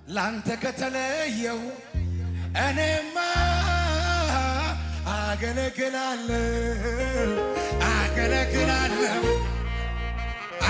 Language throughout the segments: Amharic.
ላንተ ከተለየው እኔማ አገለግላለሁ አገለግላለሁ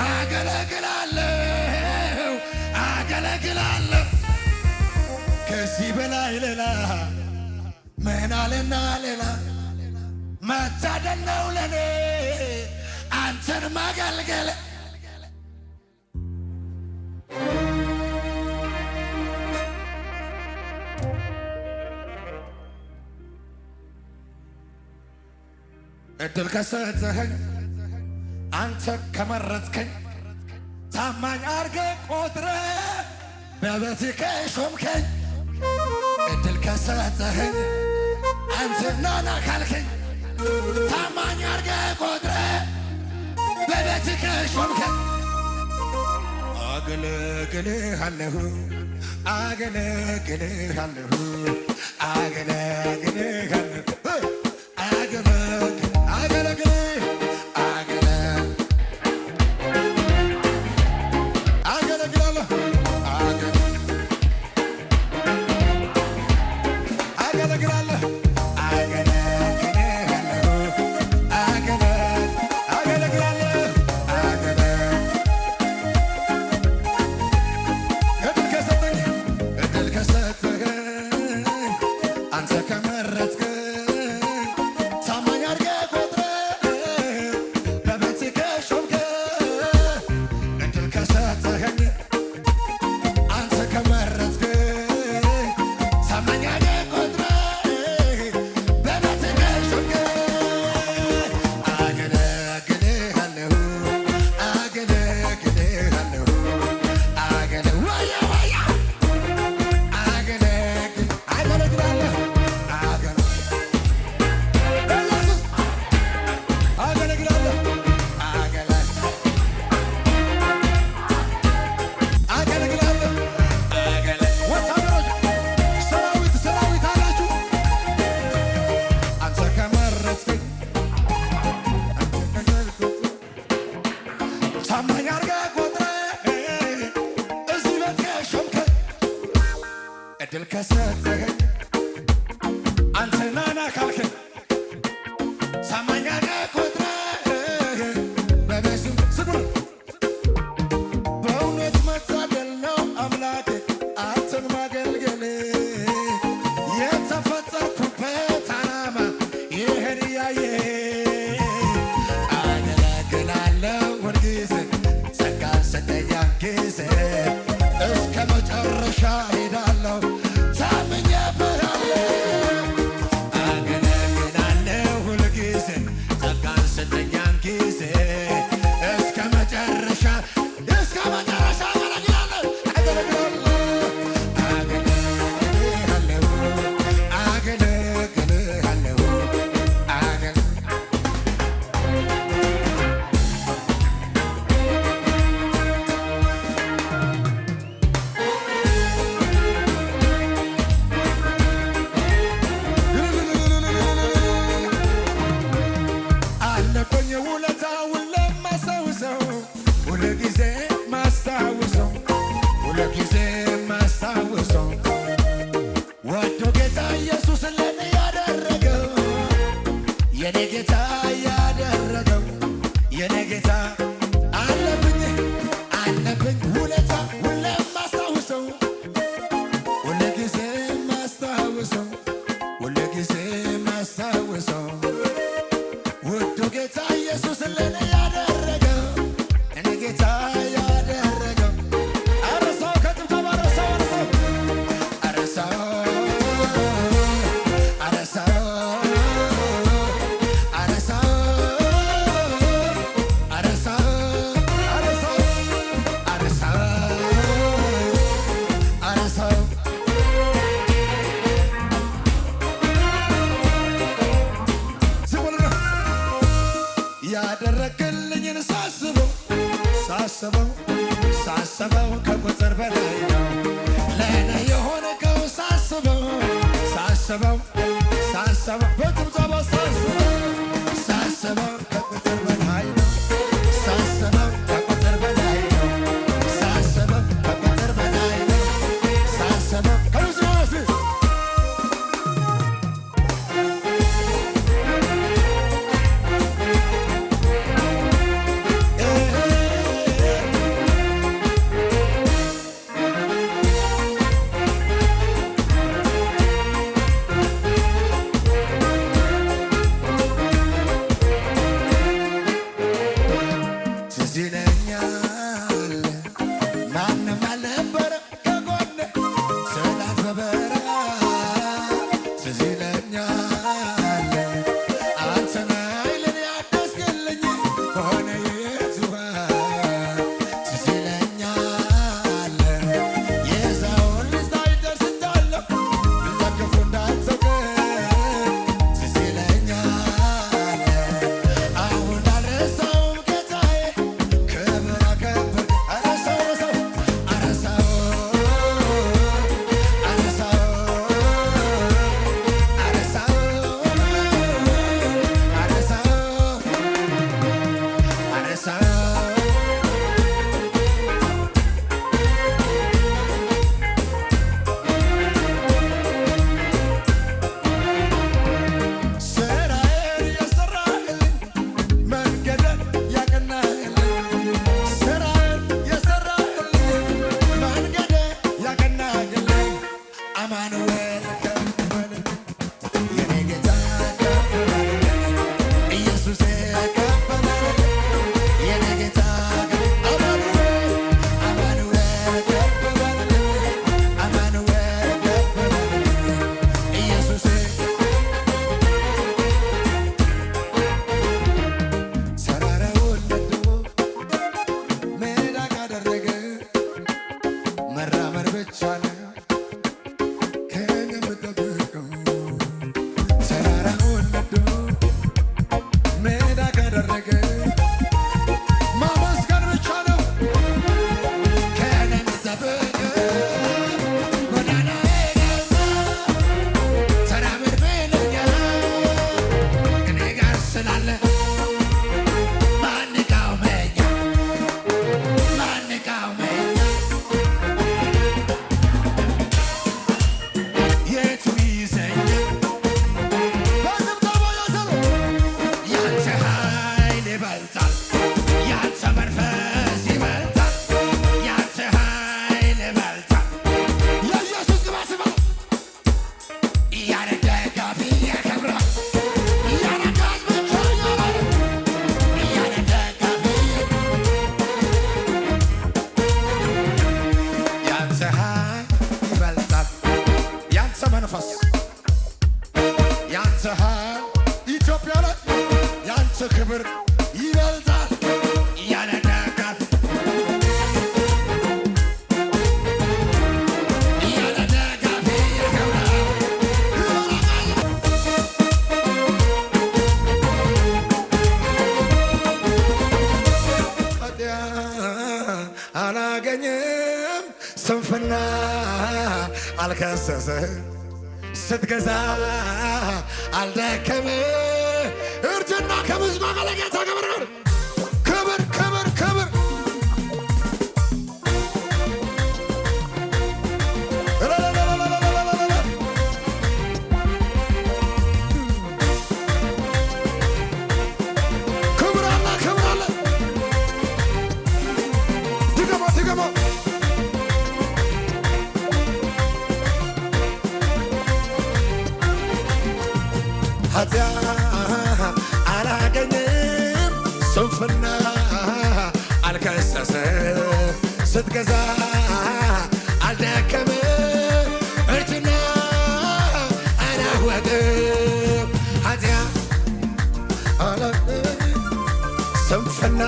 አገለግላለሁ አገለግላለሁ ከዚህ በላይ ሌላ ምን አለና ሌላ መታደል ነው ለኔ አንተን ማገልገል እድል ከሰጠኸኝ አንተ ከመረጥከኝ ታማኝ አርገህ ቆጥረህ በቤትህ ከሾምከኝ እድል ከሰጠኸኝ አንተ ናና ካልከኝ ታማኝ አርገህ ቆጥረህ በቤትህ ከሾምከኝ አገለግልሃለሁ አገለግልሃለሁ አገለግልሃለሁ እድል ከሰጠኸኝ አንተ ናና ካልከኝ ታማኝ አርገህ ቆጥረህ በቤቱ ስጉር በእውነት መታደል ነው አምላኬ አንተን ማገልገል የተፈጠርኩበት ዓላማ ይህን ያየ አገለግላለሁ ሁልጊዜ ጸጋን ሰጠኝ ያን ጊዜ እስከ መጨረሻ ሄዳለሁ ያደረክልኝን ሳስበው ከቁጥር በላይ ነው ለእኔ የሆነው ሳስበው በጭብጨባ ሳስበው ከቁጥር በላይ ነው ሳስበው ከቁጥር በላይ ነው ሳስበው ከቁጥር በላይ ነው አማኑኤል ከፍ በልልኝ የኔ ጌታ ከፍ በልልኝ ኢየሱሴ ከፍ በልልኝ የኔ ጌታ አማኑኤል አማኑኤል ከፍ በልልኝ አማኑኤል ከፍ በልልኝ ኢየሱሴ ተራራውን ነድቶ ሜዳ ካደረገ መራመድ ብቻ ነው ከእኔ የምጠብቀው። ተራራውን ነድቶ ሜዳ ካደረገ ማመስገን ብቻ ነው ከእኔ የምጠብቀው። ጎዳናዬ ገባ ተራመድ ብሎኛል እኔ ጋር ስላለ ማን ይቃወመኛል? ማን ይቃወመኛል? የቱ ይዘኛል? በጭብጨባ ያዘሉ። ያንተ ኃይል ይበልጣል፣ ያንተ መንፈስ ይበልጣል፣ ያንተ ኃይል ይበልጣል። የኢየሱስ ግባት ይበል እያረደጋፊ ያከብራል እያረዳት ብቻ ያበል እያረደጋፊ ያንተ ኃይል ይበልጣል፣ ያንተ መንፈስ ያንተ ኃይል ኢትዮጵያ ላይ ያንተ ክብር ይበልጣል እያረደጋፊ እያረደጋፊ ያከብራል። ኃጢአት አላገኘም ስንፍና አልከሰሰህም ስትገዛ አልደከመ እርጅና ከምስጋና ለጌታ ክብር ክብር ክብር ክብር ክብር አለ ክብር አለ ድገሞ ድገሞ ኃጢአት አላገኘም ስንፍና አልከሰሰም ስትገዛ አልደከመ እርጅና አላወቅም ኃጢአት አላገኘም ስንፍና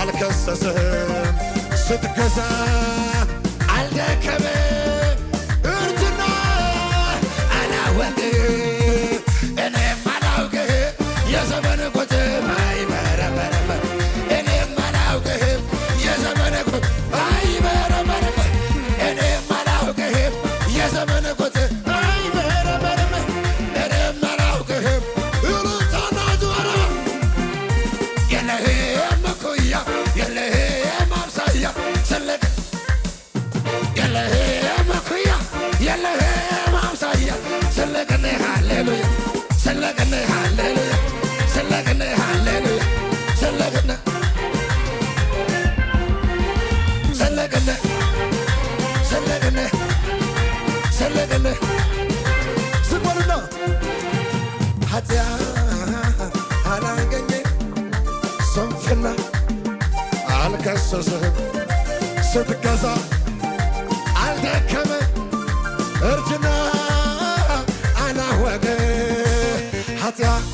አልከሰሰም ስትገዛ አልደከመ እርጅና አላወቅም እኔም አላውቅህም የዘመን ቁጥር አይመረመርም እኔም አላውቅህም የዘመን ቁጥር አይመረመርም እኔም አላውቅህም የዘመን ቁጥር አይመረመርም እኔም አላውቅህም እልልታና ዙዋራ የለህም እኩያ የለህም አምሳያ ትልቅ የለህም እኩያ የለህም አምሳያ ትልቅ ነህ ሃሌሉያ ትልቅ ነህ ሃሌሉያ ትልቅ ነህ ሃሌሉያ ትልቅ ነህ ትልቅ ነህ ትልቅ ነህ ትልቅ ነህ ዝም በሉና ኃጢአት አላገኘም ስንፍና አልከሰሰህም ስትገዛ አልደከመም እርጅና አላወቅም ኃጢአት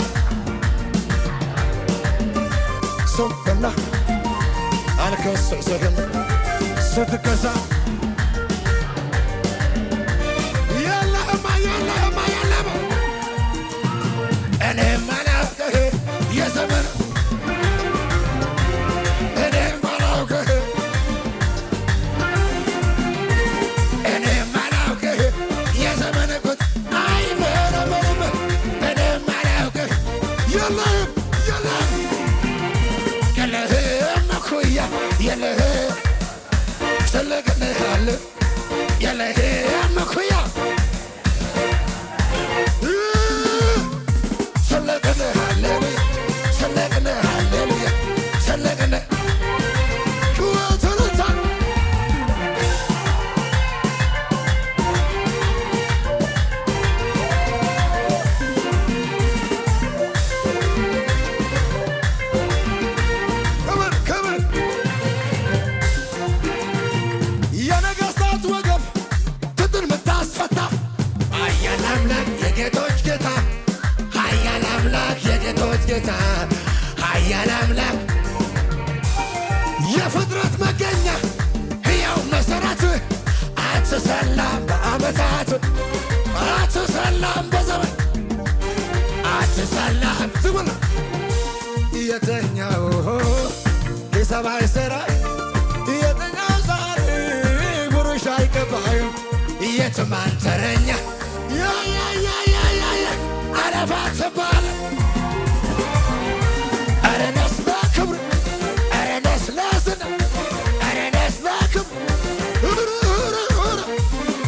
ስንፍና አልከሰሰህም ስትገዛ የለህማ የለህማ የለህማ እኔም አላውቅህም የዘመን እኔም አላውቅህም እኔም አላውቅህም የዘመን ቁጥር አይመረመርም እኔም አላውቅህም የለህም የለህም የለህም እኩያ የለህም ትልቅ ነህ አለ የለህም እኩያ ትልቅ ነህ ሃሌሉያ ትልቅ ነህ ሃሌሉያ ትልቅ ነህ ጌታ ኃያል አምላክ የፍጥረት መገኛ ሕያው መሠረት አትሰላም በዓመታት አትሰላም በዘመን አትሰላም ዝም የተኛው የሰማይ ሠራዊት የተኛው ዛሬ ጉርሻ አይገባም የትም አንተረኛ አረፋ ትባል ኧረ ነስ በክብር ኧረ ነስ ለዝና ኧረ ነስ በክብር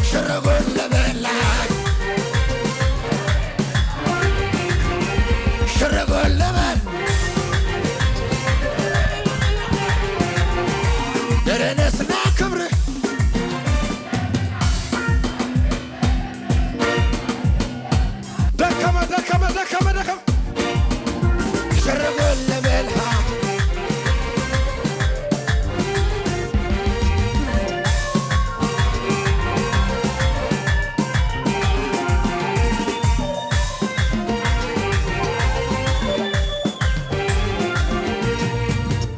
ሽርጉን ለበላክ ሽርጉን ለበል ኧረ ነስ በክብር ደከመ ሽርጉን ለበልሃ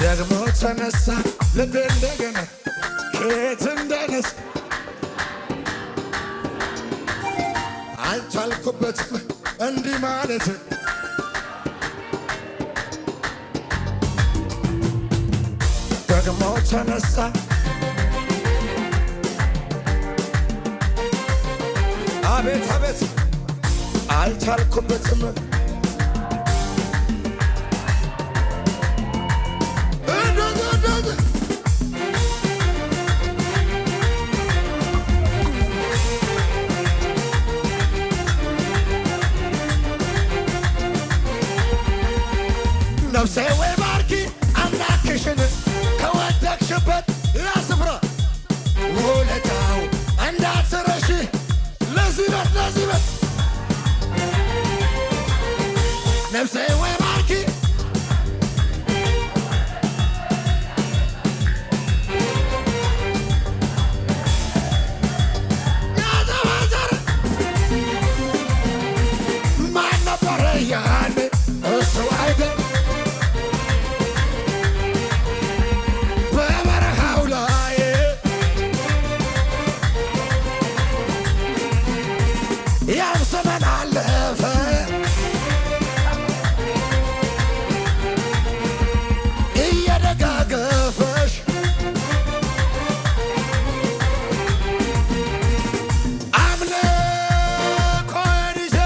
ደግሞ ተነሳ ልቤ እንደገና ከየት እንደነስ አልቻልኩበትም እንዲህ ማለት ደግሞ ተነሳ አቤት አቤት አልቻልኩበትም ነፍሴ ወይ ባርኪ አምላክሽን ከወደቅሽበት ያስፍራ ውለታው እንዳትረሺ ለዚህ በት ነፍሴ ወይ ባርኪ ያዘባዘር ማን ነበረ ያን እሱ አይደል ያም ዘመን አለፈ እየደጋገፈሽ አምልኮን ይዤ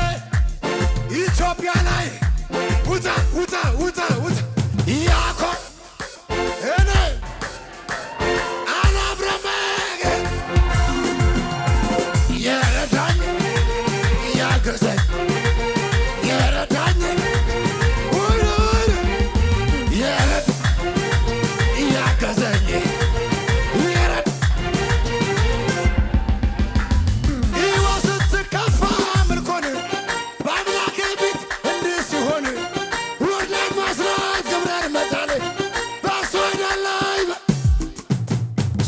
ኢትዮጵያ ላይ ውጣ ውጣ ውጣ ውጣ ያኮር እኔ አላብረመገ የረዳኝ ያገዘኝ የረዳኝ ያገዘኝ ሕይወት ስትከፋ ምልኮን በአምላኬ ፊት እንዲህ ሲሆን ውርደት መስራት ክብርን መጣል በእሱ አይደላይ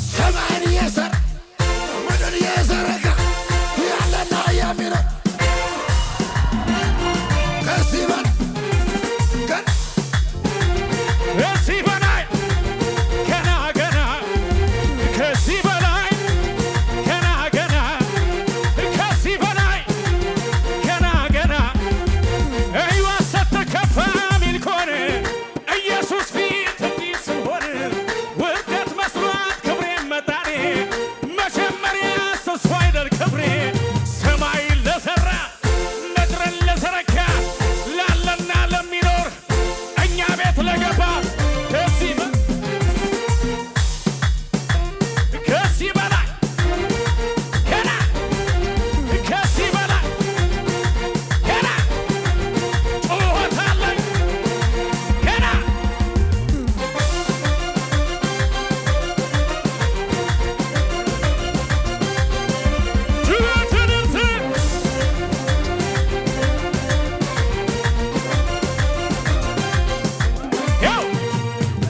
ሰማይን የሠራ ምድር የዘረጋ ያለና የሚኖር ከዚህ በላይ ገና ገና ከዚህ በላይ ገና ገና ከዚህ በላይ ገና ገና ሕይወት ስትከፋ ሚልኮን ኢየሱስ ፊት እንዲህ ስሆን ውርደት መስሏት ክብሬን መጣኔ መጀመሪያ እሱ አይደል ክብሬ ሰማይን ለሠራ ምድርን ለዘረጋ ላለና ለሚኖር እኛ ቤት ለገባ ከዚህ በላይ ገና ከዚህ በላይ ገና ጩኸት አለኝ ገና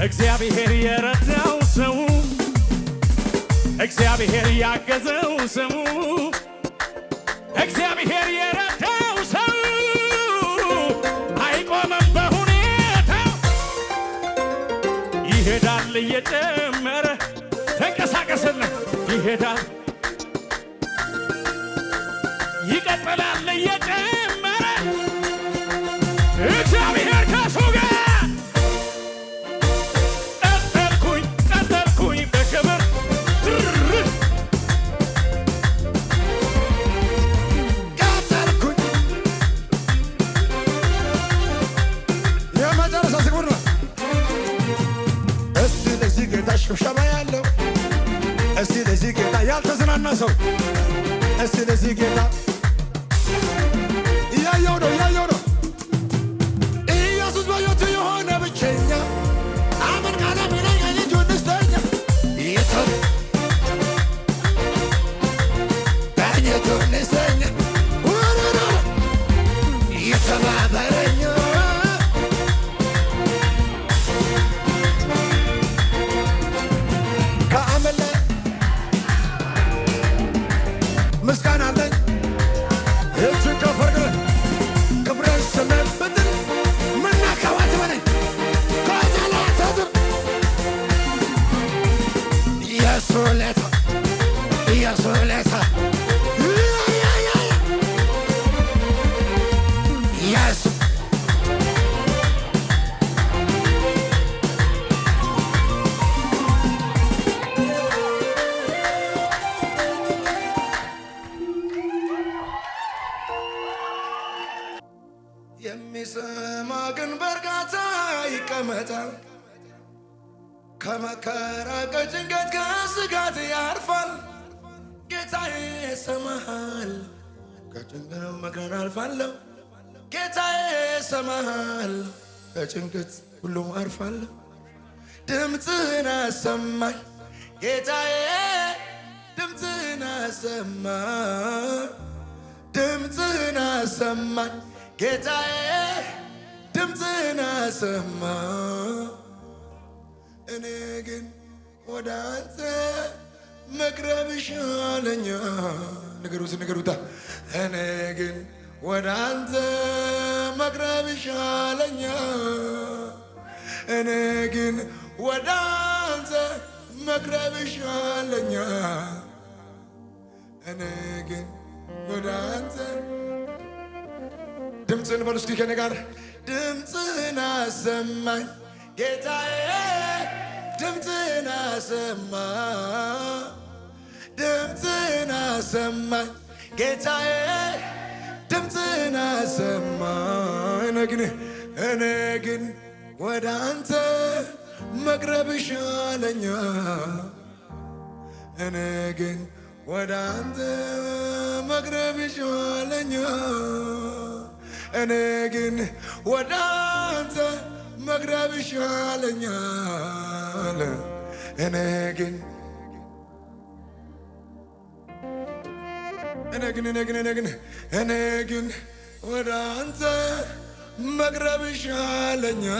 እግዚአብሔር የረዳው ሰው እግዚአብሔር ያገዘው ሰው እግዚአብሔር የረዳው ሰው አይቆምም በሁኔታ ይንቀሳቀስና ይሄዳል ይቀጥላል እየጨመረ እግዚአብሔር ከሱ ጋር ቀጠልኩኝ በክብር ቀጠልኩኝ የመጨረሻ ዝጉር ነው። እስቲ ለዚህ ጌታ ሽብሸባ ያለው እስቲ ለዚህ ጌታ ያልተዝናና ሰው እስቲ ለዚህ ጌታ እያየው ነው ኢየሱስ በሕይወቱ የሆነ ብቸኛ አመን ካለ ሚለኝ ልጁ ደስተኛ በእኔቱ ደስተኛ የተባበረኛ ከአመለ ምስጋና አለኝ እጅን ከፈርግ ክብረን ስመብትን ምናከባት በለኝ ከዘላተትም የሱለታ የሱ የሚሰማ ግን በእርጋታ ይቀመጣል። ከመከራ ከጭንቀት ከስጋት ያርፋል። ጌታዬ ይሰማሃል። ከጭንቀት መከራ አልፋለሁ። ጌታዬ ይሰማሃል። ከጭንቀት ሁሉም አርፋለሁ። ድምፅህን አሰማኝ ጌታዬ፣ ድምፅህን አሰማኝ፣ ድምፅህን አሰማኝ ጌታዬ፣ ድምፅህን አሰማኝ። እኔ ግን ወደ አንተ መቅረብ ይሻለኛል። ንገሩታ። እኔ ግን ወደ አንተ መቅረብ ይሻለኛል። እኔ ግን ወደ አንተ መቅረብ ይሻለኛል። እኔ ግን ወደ አንተ ድምፅህን በሉ እስኪ ከኔ ጋር ድምፅህን አሰማኝ ጌታዬ፣ ድምፅህን አሰማኝ፣ ድምፅህን አሰማኝ ጌታዬ፣ ድምፅህን አሰማኝ። እኔ ግን ወደ አንተ መቅረብ ይሻለኛል። እኔ ግን ወደ አንተ መቅረብ ይሻለኛል። እኔ ግን ወደ አንተ መቅረብ ይሻለኛል። እኔ ግን ወደ አንተ መቅረብ ይሻለኛል።